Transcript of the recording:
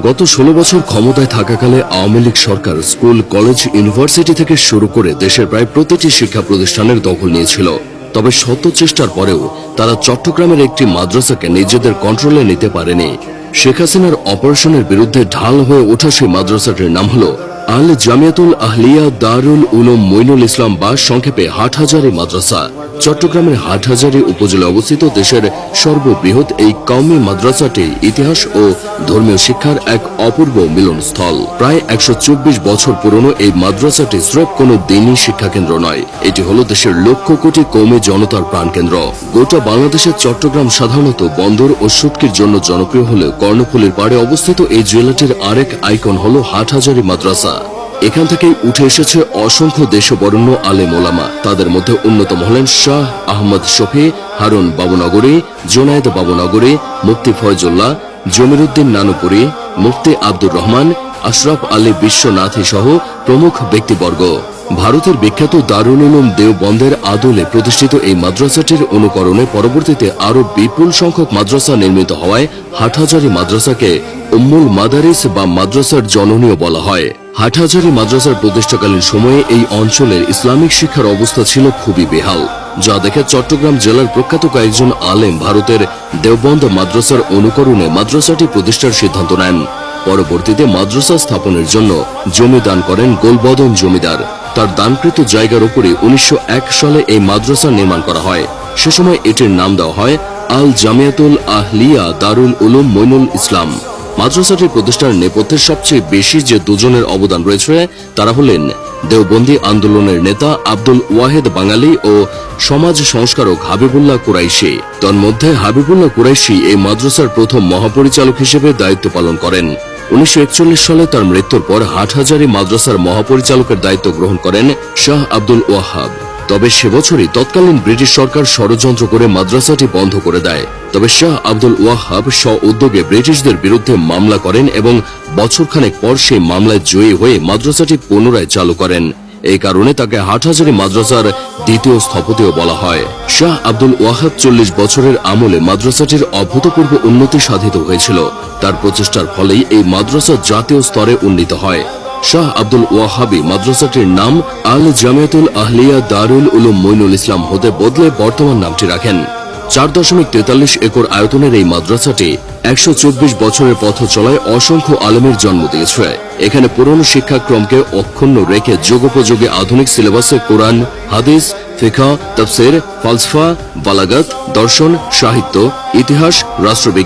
গত 16 বছর ক্ষমতায় থাকাকালে আওয়ামী লীগ সরকার স্কুল, কলেজ, ইউনিভার্সিটি থেকে শুরু করে দেশের প্রায় প্রতিটি শিক্ষা প্রতিষ্ঠানের দখল নিয়েছিল। তবে শত চেষ্টার পরেও তারা চট্টগ্রামের একটি মাদ্রাসাকে নিজেদের কন্ট্রোলে নিতে পারেনি। শেখ হাসিনার অপারেশনের বিরুদ্ধে ঢাল হয়ে ওঠা সেই মাদ্রাসাটির নাম হল আল জামিয়াতুল আহলিয়া দারুল উলুম মঈনুল ইসলাম বা সংক্ষেপে হাটহাজারী মাদ্রাসা। চট্টগ্রামের হাটহাজারী উপজেলায় অবস্থিত দেশের সর্ববৃহৎ এই কওমি মাদ্রাসাটি ইতিহাস ও ধর্মীয় শিক্ষার এক অপূর্ব মিলনস্থল। প্রায় 124 বছর পুরনো এই মাদ্রাসাটি স্রেফ কোনো দিনই শিক্ষাকেন্দ্র নয়, এটি হলো দেশের লক্ষ কোটি কওমি জনতার প্রাণকেন্দ্র। গোটা বাংলাদেশের চট্টগ্রাম সাধারণত বন্দর ও শুটকির জন্য জনপ্রিয় হলেও কর্ণফুলীর পাড়ে অবস্থিত এই জেলাটির আরেক আইকন হলো হাটহাজারী মাদ্রাসা। এখান থেকেই উঠে এসেছে অসংখ্য দেশবরেণ্য আলেম ওলামা। তাদের মধ্যে অন্যতম হলেন শাহ আহমদ শফি, হারুন বাবুনগরী, জোনায়েদ বাবুনগরী, মুফতি ফয়জুল্লাহ, জমিরুদ্দিন নানুপুরী, মুফতি আব্দুর রহমান, আশরাফ আলী বিশ্বনাথী সহ প্রমুখ ব্যক্তিবর্গ। ভারতের বিখ্যাত দারুল উলুম দেওবন্দের আদলে প্রতিষ্ঠিত এই মাদ্রাসাটির অনুকরণে পরবর্তীতে আরো বিপুল সংখ্যক মাদ্রাসা নির্মিত হওয়ায় হাটহাজারী মাদ্রাসাকে উম্মুল মাদারিস বা মাদ্রাসার জননীও বলা হয়। হাটহাজারী মাদ্রাসার প্রতিষ্ঠাকালীন সময়ে এই অঞ্চলের ইসলামিক শিক্ষার অবস্থা ছিল খুবই বেহাল, যা দেখে চট্টগ্রাম জেলার প্রখ্যাত কয়েকজন আলেম ভারতের দেওবন্দ মাদ্রাসার অনুকরণে মাদ্রাসাটি প্রতিষ্ঠার সিদ্ধান্ত নেন। পরবর্তীতে মাদ্রাসা স্থাপনের জন্য জমি দান করেন গোলবদন জমিদার। তার দানকৃত জায়গার উপরে 1901 সালে এই মাদ্রাসা নির্মাণ করা হয়। সে সময় এটির নাম দেওয়া হয় আল জামিয়াতুল আহলিয়া দারুল উলুম মঈনুল ইসলাম। মাদ্রাসাটির প্রতিষ্ঠার নেপথ্যে সবচেয়ে বেশি যে দুজনের অবদান রয়েছে তারা হলেন দেওবন্দি আন্দোলনের নেতা আব্দুল ওয়াহেদ বাঙালি ও সমাজ সংস্কারক হাবিবুল্লাহ কুরাইশি। তন্মধ্যে হাবিবুল্লাহ কুরাইশি এই মাদ্রাসার প্রথম মহাপরিচালক হিসেবে দায়িত্ব পালন করেন। 1941 সালে তার মৃত্যুর পর হাটহাজারী মাদ্রাসার মহাপরিচালকের দায়িত্ব গ্রহণ করেন শাহ আব্দুল ওয়াহাব। তবে সে বছরই তৎকালীন ব্রিটিশ সরকার ষড়যন্ত্র করে মাদ্রাসাটি বন্ধ করে দেয়। তবে শাহ আব্দুল ওয়াহাব স্ব-উদ্যোগে ব্রিটিশদের বিরুদ্ধে মামলা করেন এবং বছরখানেক পর সেই মামলায় জয়ী হয়ে মাদ্রাসাটি পুনরায় চালু করেন। এই কারণে তাকে হাটহাজারী মাদ্রাসার দ্বিতীয় স্থপতিও বলা হয়। শাহ আব্দুল ওয়াহাব 40 বছরের আমলে মাদ্রাসাটির অভূতপূর্ব উন্নতি সাধিত হয়েছিল। তার প্রচেষ্টার ফলেই এই মাদ্রাসা জাতীয় স্তরে উন্নীত হয়। শাহ আব্দুল ওয়াহাবি মাদ্রাসাটির নাম আল জামিয়াতুল আহলিয়া দারুল উলুম মঈনুল ইসলাম হতে বদলে বর্তমান নামটি রাখেন। 4.43 একর আয়তনের এই মাদ্রাসাটি 124 বছরের পথ চলায় অসংখ্য আলেমের জন্ম দিয়েছে। এখানে পুরনো শিক্ষাক্রমকে অক্ষুণ্ণ রেখে যুগোপযোগী আধুনিক সিলেবাসে কোরআন, হাদিস, ফিকহ, তাফসীর, ফালসফা, বালাগাত, দর্শন, সাহিত্য, ইতিহাস, রাষ্ট্রবিজ্ঞান